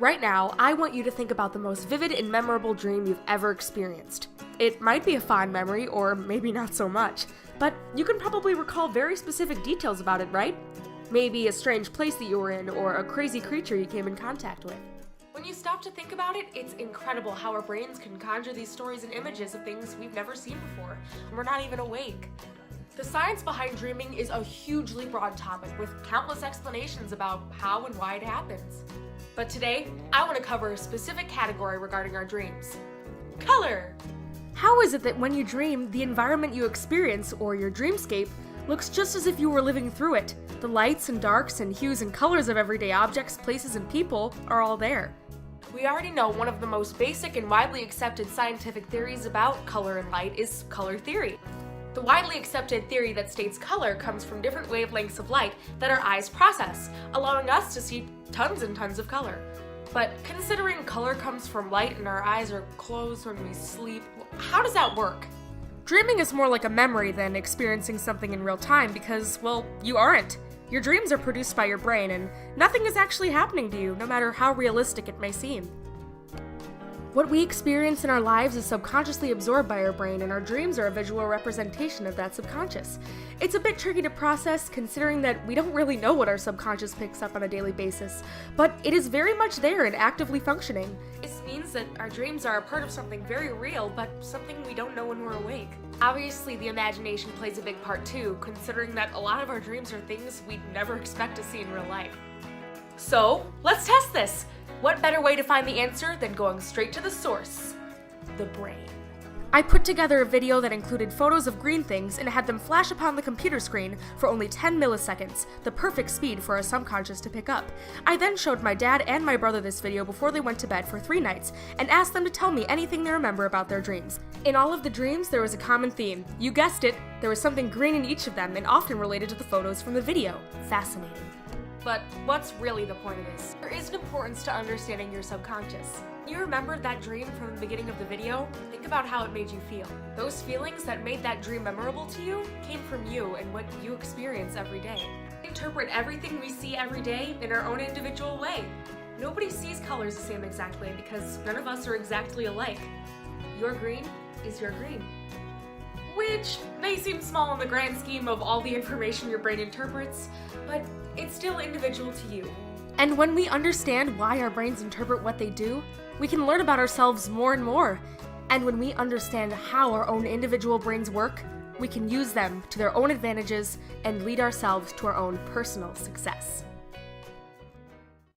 Right now, I want you to think about the most vivid and memorable dream you've ever experienced. It might be a fond memory, or maybe not so much, but you can probably recall very specific details about it, right? Maybe a strange place that you were in, or a crazy creature you came in contact with. When you stop to think about it, it's incredible how our brains can conjure these stories and images of things we've never seen before, and we're not even awake. The science behind dreaming is a hugely broad topic with countless explanations about how and why it happens. But today, I want to cover a specific category regarding our dreams: color! How is it that when you dream, the environment you experience, or your dreamscape, looks just as if you were living through it? The lights and darks and hues and colors of everyday objects, places, and people are all there. We already know one of the most basic and widely accepted scientific theories about color and light is color theory. The widely accepted theory that states color comes from different wavelengths of light that our eyes process, allowing us to see tons and tons of color. But considering color comes from light and our eyes are closed when we sleep, how does that work? Dreaming is more like a memory than experiencing something in real time because, well, you aren't. Your dreams are produced by your brain and nothing is actually happening to you, no matter how realistic it may seem. What we experience in our lives is subconsciously absorbed by our brain, and our dreams are a visual representation of that subconscious. It's a bit tricky to process, considering that we don't really know what our subconscious picks up on a daily basis, but it is very much there and actively functioning. This means that our dreams are a part of something very real, but something we don't know when we're awake. Obviously, the imagination plays a big part too, considering that a lot of our dreams are things we'd never expect to see in real life. So, let's test this! What better way to find the answer than going straight to the source? The brain. I put together a video that included photos of green things and had them flash upon the computer screen for only 10 milliseconds, the perfect speed for our subconscious to pick up. I then showed my dad and my brother this video before they went to bed for 3 nights and asked them to tell me anything they remember about their dreams. In all of the dreams, there was a common theme. You guessed it, there was something green in each of them and often related to the photos from the video. Fascinating. But what's really the point of this? There is an importance to understanding your subconscious. You remembered that dream from the beginning of the video? Think about how it made you feel. Those feelings that made that dream memorable to you came from you and what you experience every day. We interpret everything we see every day in our own individual way. Nobody sees colors the same exact way because none of us are exactly alike. Your green is your green. Which may seem small in the grand scheme of all the information your brain interprets, but it's still individual to you. And when we understand why our brains interpret what they do, we can learn about ourselves more and more. And when we understand how our own individual brains work, we can use them to their own advantages and lead ourselves to our own personal success.